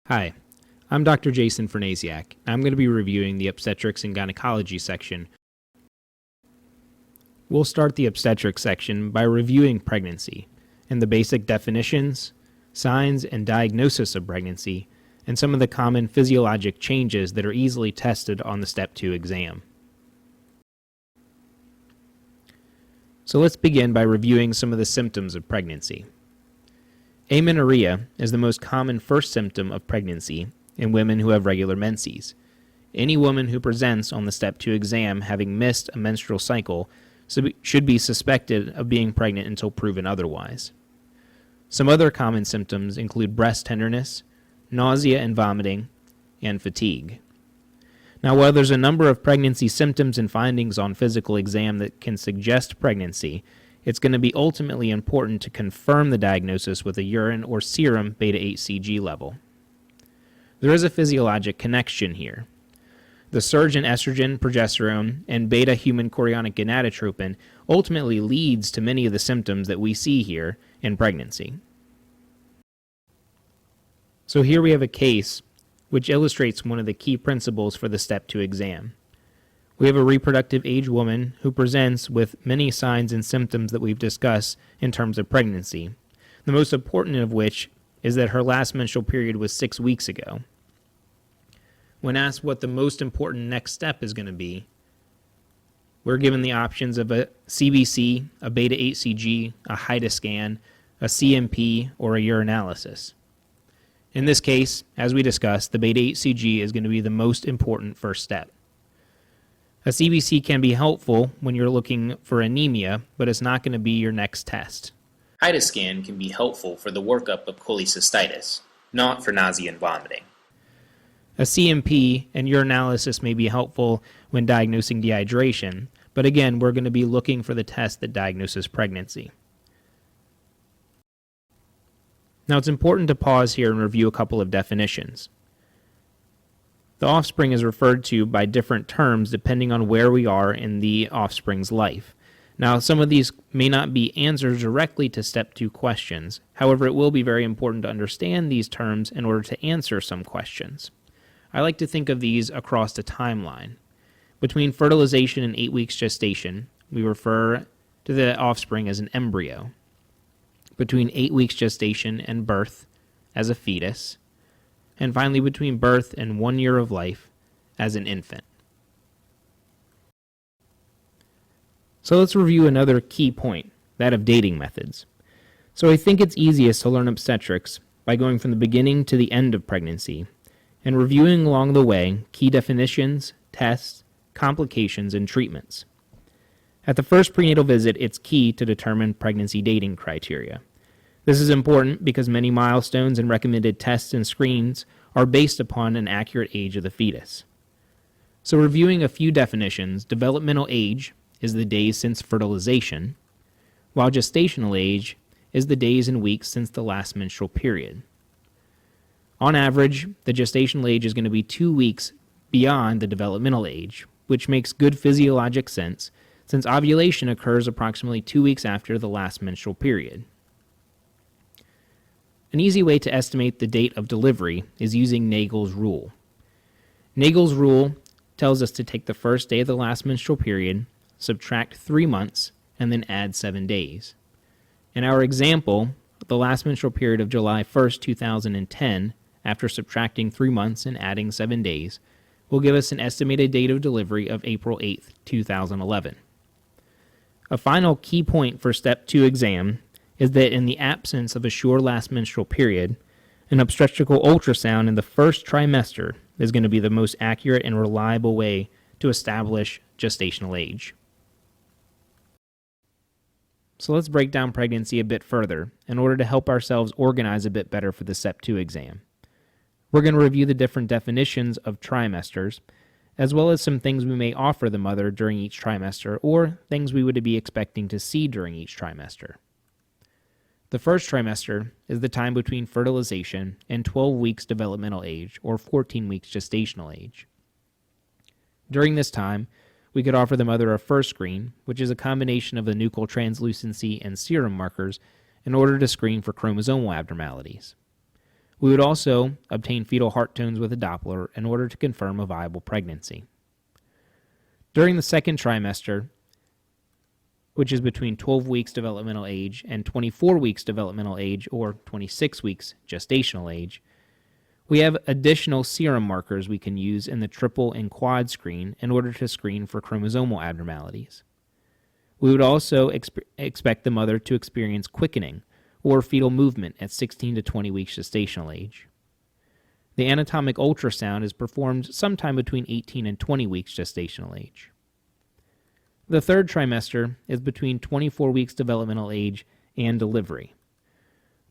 Hi, I'm Dr. Jason Fernasiak. I'm going to be reviewing the obstetrics and gynecology section. We'll start the obstetrics section by reviewing pregnancy and the basic definitions, signs, and diagnosis of pregnancy, and some of the common physiologic changes that are easily tested on the Step 2 exam. So let's begin by reviewing some of the symptoms of pregnancy. Amenorrhea is the most common first symptom of pregnancy in women who have regular menses. Any woman who presents on the Step 2 exam having missed a menstrual cycle should be suspected of being pregnant until proven otherwise. Some other common symptoms include breast tenderness, nausea and vomiting, and fatigue. Now, while there's a number of pregnancy symptoms and findings on physical exam that can suggest pregnancy, it's going to be ultimately important to confirm the diagnosis with a urine or serum beta-HCG level. There is a physiologic connection here. The surge in estrogen, progesterone, and beta-human chorionic gonadotropin ultimately leads to many of the symptoms that we see here in pregnancy. So here we have a case which illustrates one of the key principles for the Step 2 exam. We have a reproductive age woman who presents with many signs and symptoms that we've discussed in terms of pregnancy, the most important of which is that her last menstrual period was 6 weeks ago. When asked what the most important next step is going to be, we're given the options of a CBC, a beta-HCG, a HIDA scan, a CMP, or a urinalysis. In this case, as we discussed, the beta-HCG is going to be the most important first step. A CBC can be helpful when you're looking for anemia, but it's not going to be your next test. HIDA scan can be helpful for the workup of cholecystitis, not for nausea and vomiting. A CMP and urinalysis may be helpful when diagnosing dehydration, but again, we're going to be looking for the test that diagnoses pregnancy. Now, it's important to pause here and review a couple of definitions. The offspring is referred to by different terms depending on where we are in the offspring's life. Now, some of these may not be answers directly to Step 2 questions. However, it will be very important to understand these terms in order to answer some questions. I like to think of these across the timeline. Between fertilization and 8 weeks gestation, we refer to the offspring as an embryo. Between 8 weeks gestation and birth, as a fetus. And finally, between birth and 1 year of life, as an infant. So let's review another key point, that of dating methods. So I think it's easiest to learn obstetrics by going from the beginning to the end of pregnancy, and reviewing along the way key definitions, tests, complications, and treatments. At the first prenatal visit, it's key to determine pregnancy dating criteria. This is important because many milestones and recommended tests and screens are based upon an accurate age of the fetus. So reviewing a few definitions, developmental age is the days since fertilization, while gestational age is the days and weeks since the last menstrual period. On average, the gestational age is going to be 2 weeks beyond the developmental age, which makes good physiologic sense since ovulation occurs approximately 2 weeks after the last menstrual period. An easy way to estimate the date of delivery is using Nagel's rule. Nagel's rule tells us to take the first day of the last menstrual period, subtract 3 months, and then add 7 days. In our example, the last menstrual period of July 1st, 2010, after subtracting 3 months and adding 7 days, will give us an estimated date of delivery of April 8th, 2011. A final key point for Step 2 exam is that in the absence of a sure last menstrual period, an obstetrical ultrasound in the first trimester is going to be the most accurate and reliable way to establish gestational age. So let's break down pregnancy a bit further in order to help ourselves organize a bit better for the Step 2 exam. We're going to review the different definitions of trimesters, as well as some things we may offer the mother during each trimester or things we would be expecting to see during each trimester. The first trimester is the time between fertilization and 12 weeks developmental age or 14 weeks gestational age. During this time, we could offer the mother a first screen, which is a combination of the nuchal translucency and serum markers in order to screen for chromosomal abnormalities. We would also obtain fetal heart tones with a Doppler in order to confirm a viable pregnancy. During the second trimester, which is between 12 weeks developmental age and 24 weeks developmental age or 26 weeks gestational age, we have additional serum markers we can use in the triple and quad screen in order to screen for chromosomal abnormalities. We would also expect the mother to experience quickening or fetal movement at 16 to 20 weeks gestational age. The anatomic ultrasound is performed sometime between 18 and 20 weeks gestational age. The third trimester is between 24 weeks developmental age and delivery.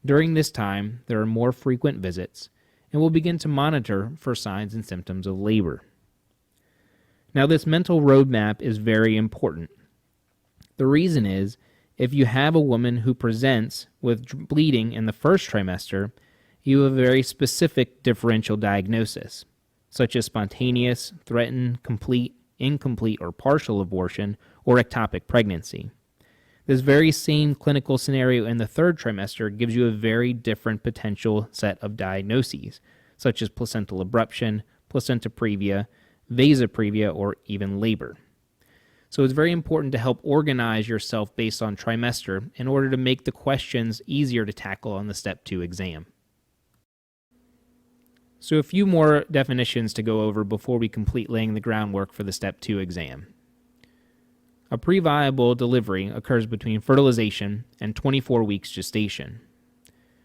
During this time, there are more frequent visits, and we'll begin to monitor for signs and symptoms of labor. Now, this mental roadmap is very important. The reason is, if you have a woman who presents with bleeding in the first trimester, you have a very specific differential diagnosis, such as spontaneous, threatened, complete, incomplete, or partial abortion, or ectopic pregnancy. This very same clinical scenario in the third trimester gives you a very different potential set of diagnoses, such as placental abruption, placenta previa, vasa previa, or even labor. So it's very important to help organize yourself based on trimester in order to make the questions easier to tackle on the Step 2 exam. So a few more definitions to go over before we complete laying the groundwork for the Step 2 exam. A previable delivery occurs between fertilization and 24 weeks gestation,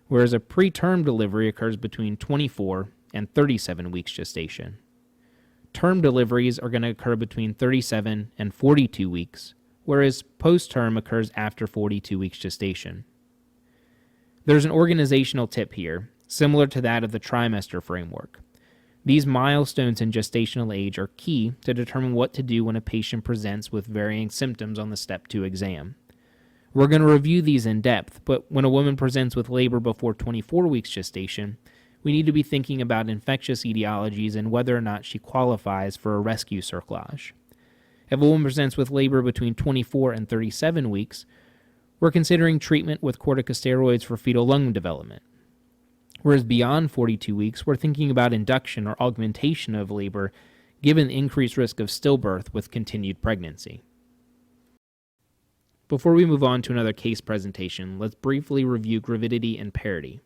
whereas a preterm delivery occurs between 24 and 37 weeks gestation. Term deliveries are going to occur between 37 and 42 weeks, whereas post-term occurs after 42 weeks gestation. There's an organizational tip here, similar to that of the trimester framework. These milestones in gestational age are key to determine what to do when a patient presents with varying symptoms on the Step 2 exam. We're going to review these in depth, but when a woman presents with labor before 24 weeks gestation, we need to be thinking about infectious etiologies and whether or not she qualifies for a rescue cerclage. If a woman presents with labor between 24 and 37 weeks, we're considering treatment with corticosteroids for fetal lung development. Whereas beyond 42 weeks, we're thinking about induction or augmentation of labor given the increased risk of stillbirth with continued pregnancy. Before we move on to another case presentation, let's briefly review gravidity and parity.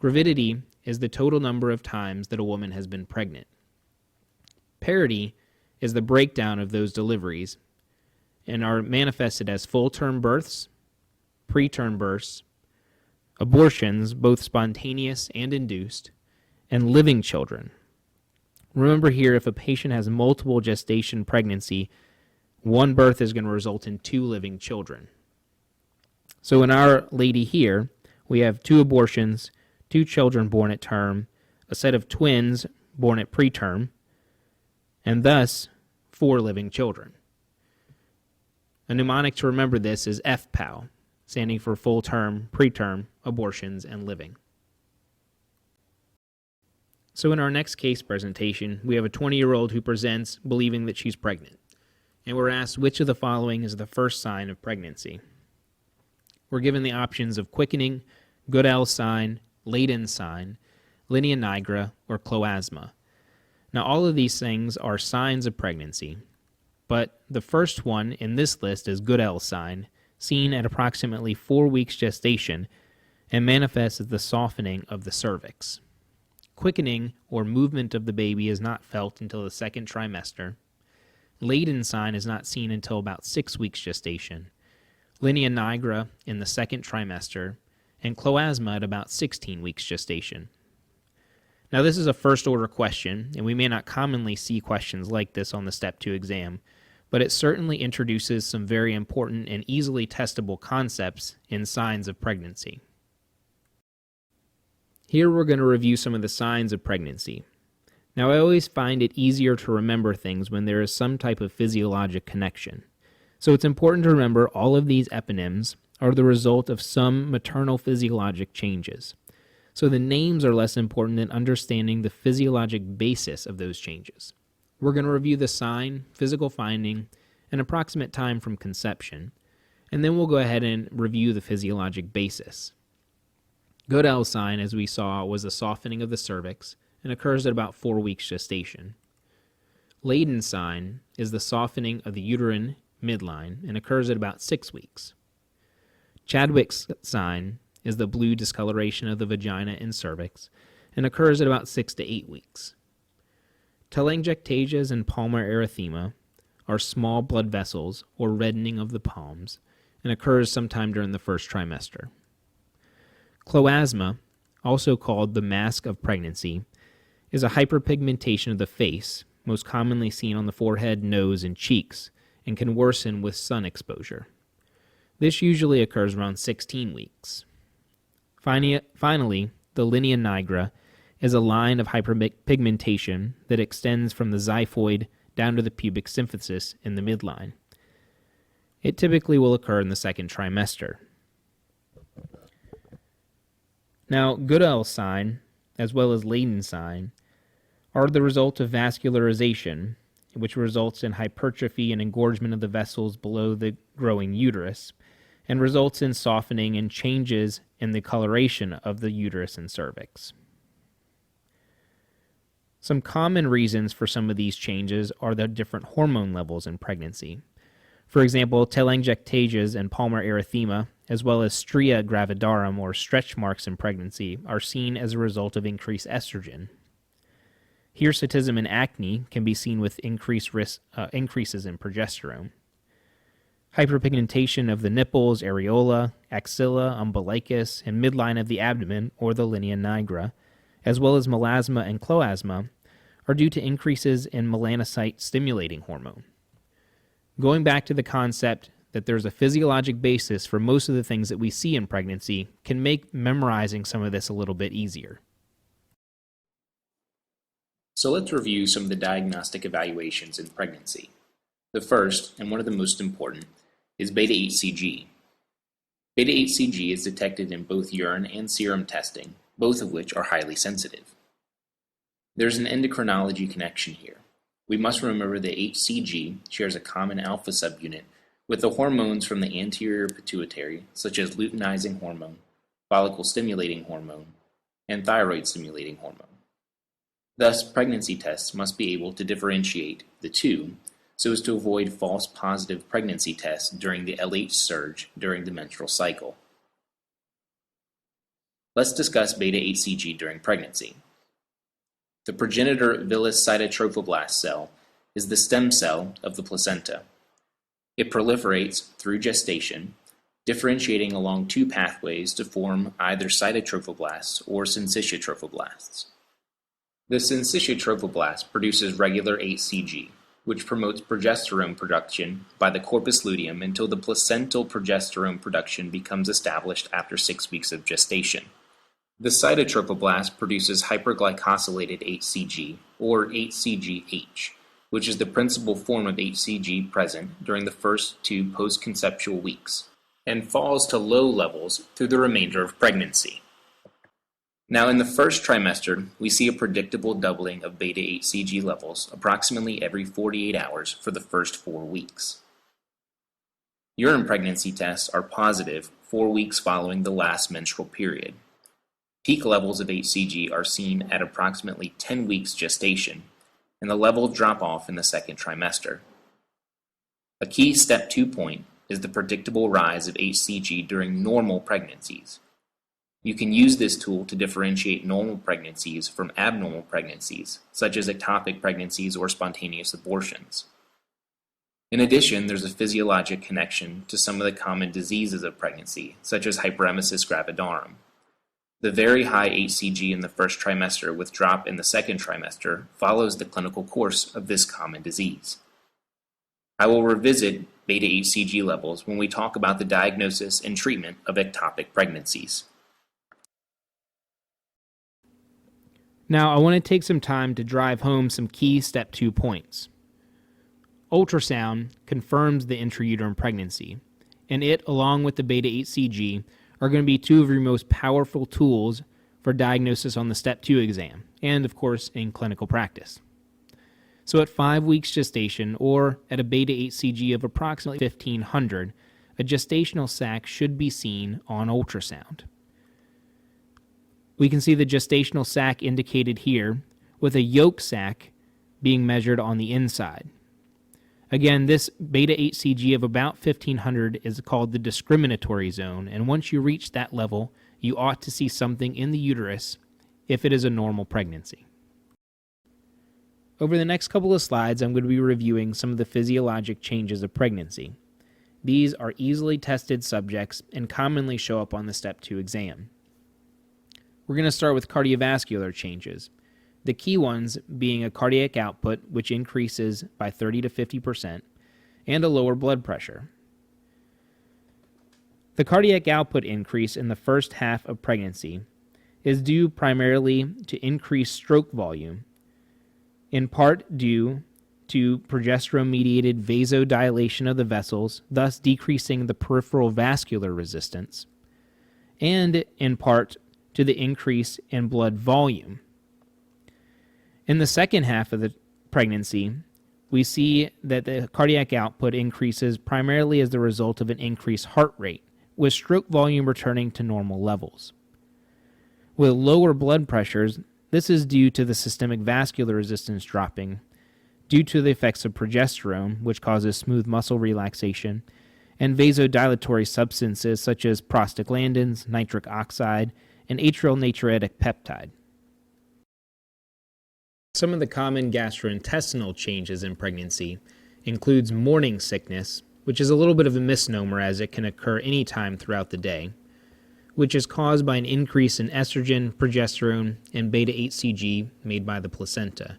Gravidity is the total number of times that a woman has been pregnant. Parity is the breakdown of those deliveries and are manifested as full-term births, preterm births, abortions, both spontaneous and induced, and living children. Remember here, if a patient has multiple gestation pregnancy, one birth is going to result in 2 living children. So in our lady here, we have 2 abortions, 2 children born at term, a set of twins born at preterm, and thus 4 living children. A mnemonic to remember this is FPAL, standing for full term, preterm, abortions, and living. So in our next case presentation, we have a 20-year-old who presents believing that she's pregnant, and we're asked which of the following is the first sign of pregnancy. We're given the options of quickening, Goodell sign, Leyden sign, linea nigra, or cloasma. Now all of these things are signs of pregnancy, but the first one in this list is Goodell sign, seen at approximately 4 weeks gestation, and manifests as the softening of the cervix. Quickening or movement of the baby is not felt until the second trimester. Leyden sign is not seen until about 6 weeks gestation. Linea nigra in the second trimester, and cloasma at about 16 weeks gestation. Now this is a first-order question, and we may not commonly see questions like this on the Step 2 exam, but it certainly introduces some very important and easily testable concepts in signs of pregnancy. Here we're going to review some of the signs of pregnancy. Now I always find it easier to remember things when there is some type of physiologic connection. So it's important to remember all of these eponyms are the result of some maternal physiologic changes. So the names are less important than understanding the physiologic basis of those changes. We're going to review the sign, physical finding, and approximate time from conception, and then we'll go ahead and review the physiologic basis. Goodell's sign, as we saw, was a softening of the cervix and occurs at about 4 weeks gestation. Leyden's sign is the softening of the uterine midline and occurs at about 6 weeks. Chadwick's sign is the blue discoloration of the vagina and cervix and occurs at about 6 to 8 weeks. Telangiectasias and palmar erythema are small blood vessels or reddening of the palms and occurs sometime during the first trimester. Chloasma, also called the mask of pregnancy, is a hyperpigmentation of the face, most commonly seen on the forehead, nose, and cheeks, and can worsen with sun exposure. This usually occurs around 16 weeks. Finally, the linea nigra is a line of hyperpigmentation that extends from the xiphoid down to the pubic symphysis in the midline. It typically will occur in the second trimester. Now, Goodell's sign, as well as Leyden's sign, are the result of vascularization, which results in hypertrophy and engorgement of the vessels below the growing uterus, and results in softening and changes in the coloration of the uterus and cervix. Some common reasons for some of these changes are the different hormone levels in pregnancy. For example, telangiectasias and palmar erythema, as well as stria gravidarum or stretch marks in pregnancy, are seen as a result of increased estrogen. Hirsutism and acne can be seen with increases in progesterone. Hyperpigmentation of the nipples, areola, axilla, umbilicus, and midline of the abdomen, or the linea nigra, as well as melasma and chloasma, are due to increases in melanocyte-stimulating hormone. Going back to the concept that there's a physiologic basis for most of the things that we see in pregnancy can make memorizing some of this a little bit easier. So let's review some of the diagnostic evaluations in pregnancy. The first, and one of the most important, is beta-HCG. Beta-HCG is detected in both urine and serum testing, both of which are highly sensitive. There's an endocrinology connection here. We must remember that HCG shares a common alpha subunit with the hormones from the anterior pituitary, such as luteinizing hormone, follicle-stimulating hormone, and thyroid-stimulating hormone. Thus, pregnancy tests must be able to differentiate the two so as to avoid false positive pregnancy tests during the LH surge during the menstrual cycle. Let's discuss beta-HCG during pregnancy. The progenitor villus cytotrophoblast cell is the stem cell of the placenta. It proliferates through gestation, differentiating along two pathways to form either cytotrophoblasts or syncytiotrophoblasts. The syncytiotrophoblasts produces regular HCG, which promotes progesterone production by the corpus luteum until the placental progesterone production becomes established after 6 weeks of gestation. The cytotrophoblast produces hyperglycosylated HCG, or HCGH, which is the principal form of HCG present during the first 2 post-conceptual weeks, and falls to low levels through the remainder of pregnancy. Now, in the first trimester, we see a predictable doubling of beta-HCG levels approximately every 48 hours for the first 4 weeks. Urine pregnancy tests are positive 4 weeks following the last menstrual period. Peak levels of HCG are seen at approximately 10 weeks gestation, and the levels drop off in the second trimester. A key step 2 point is the predictable rise of HCG during normal pregnancies. You can use this tool to differentiate normal pregnancies from abnormal pregnancies, such as ectopic pregnancies or spontaneous abortions. In addition, there's a physiologic connection to some of the common diseases of pregnancy, such as hyperemesis gravidarum. The very high HCG in the first trimester with drop in the second trimester follows the clinical course of this common disease. I will revisit beta-HCG levels when we talk about the diagnosis and treatment of ectopic pregnancies. Now, I want to take some time to drive home some key step 2 points. Ultrasound confirms the intrauterine pregnancy, and it, along with the beta-HCG, are going to be 2 of your most powerful tools for diagnosis on the step 2 exam, and of course in clinical practice. So at 5 weeks gestation, or at a beta-HCG of approximately 1500, a gestational sac should be seen on ultrasound. We can see the gestational sac indicated here, with a yolk sac being measured on the inside. Again, this beta-HCG of about 1500 is called the discriminatory zone, and once you reach that level, you ought to see something in the uterus if it is a normal pregnancy. Over the next couple of slides, I'm going to be reviewing some of the physiologic changes of pregnancy. These are easily tested subjects and commonly show up on the Step 2 exam. We're going to start with cardiovascular changes. The key ones being a cardiac output, which increases by 30 to 50%, and a lower blood pressure. The cardiac output increase in the first half of pregnancy is due primarily to increased stroke volume, in part due to progesterone-mediated vasodilation of the vessels, thus decreasing the peripheral vascular resistance, and in part to the increase in blood volume. In the second half of the pregnancy, we see that the cardiac output increases primarily as the result of an increased heart rate, with stroke volume returning to normal levels. With lower blood pressures, this is due to the systemic vascular resistance dropping, due to the effects of progesterone, which causes smooth muscle relaxation, and vasodilatory substances such as prostaglandins, nitric oxide, and atrial natriuretic peptide. Some of the common gastrointestinal changes in pregnancy includes morning sickness, which is a little bit of a misnomer as it can occur any time throughout the day, which is caused by an increase in estrogen, progesterone, and beta-HCG made by the placenta.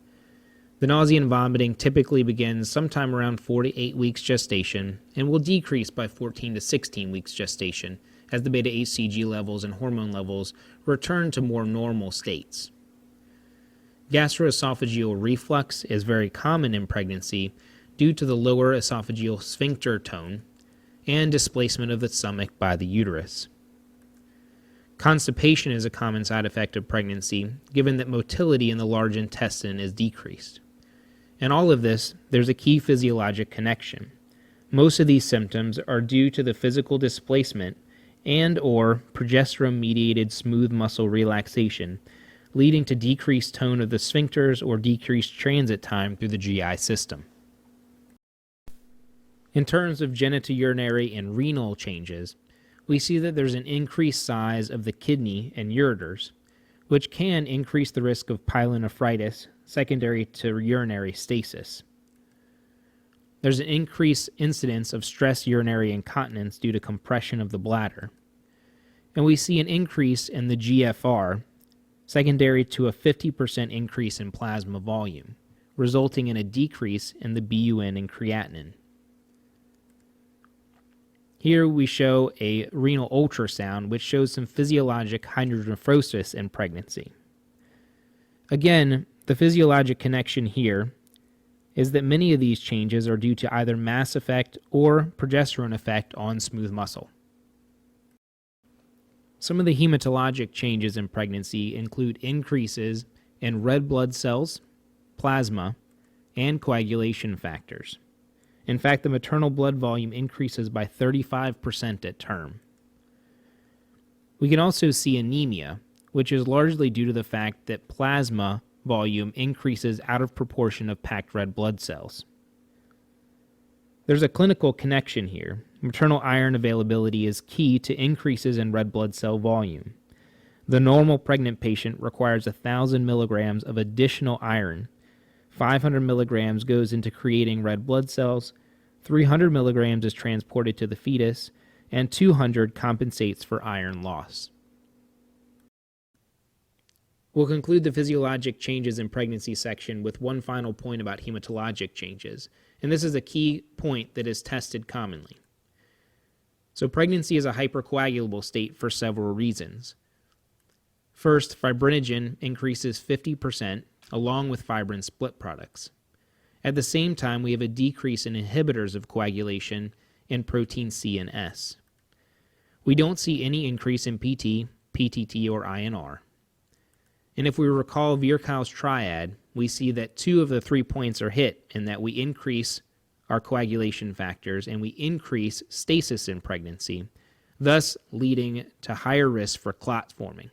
The nausea and vomiting typically begins sometime around 4 to 8 weeks gestation and will decrease by 14 to 16 weeks gestation as the beta-HCG levels and hormone levels return to more normal states. Gastroesophageal reflux is very common in pregnancy due to the lower esophageal sphincter tone and displacement of the stomach by the uterus. Constipation is a common side effect of pregnancy, given that motility in the large intestine is decreased. In all of this, there's a key physiologic connection. Most of these symptoms are due to the physical displacement and/or progesterone-mediated smooth muscle relaxation, leading to decreased tone of the sphincters or decreased transit time through the GI system. In terms of genitourinary and renal changes, we see that there's an increased size of the kidney and ureters, which can increase the risk of pyelonephritis secondary to urinary stasis. There's an increased incidence of stress urinary incontinence due to compression of the bladder. And we see an increase in the GFR secondary to a 50% increase in plasma volume, resulting in a decrease in the BUN and creatinine. Here we show a renal ultrasound, which shows some physiologic hydronephrosis in pregnancy. Again, the physiologic connection here is that many of these changes are due to either mass effect or progesterone effect on smooth muscle. Some of the hematologic changes in pregnancy include increases in red blood cells, plasma, and coagulation factors. In fact, the maternal blood volume increases by 35% at term. We can also see anemia, which is largely due to the fact that plasma volume increases out of proportion of packed red blood cells. There's a clinical connection here. Maternal iron availability is key to increases in red blood cell volume. The normal pregnant patient requires 1,000 milligrams of additional iron. 500 milligrams goes into creating red blood cells, 300 milligrams is transported to the fetus, and 200 compensates for iron loss. We'll conclude the physiologic changes in pregnancy section with one final point about hematologic changes, and this is a key point that is tested commonly. So pregnancy is a hypercoagulable state for several reasons. First, fibrinogen increases 50% along with fibrin split products. At the same time, we have a decrease in inhibitors of coagulation in protein C and S. We don't see any increase in PT, PTT, or INR. And if we recall Virchow's triad, we see that 2 of the 3 points are hit in that we increase our coagulation factors and we increase stasis in pregnancy, thus leading to higher risk for clot forming.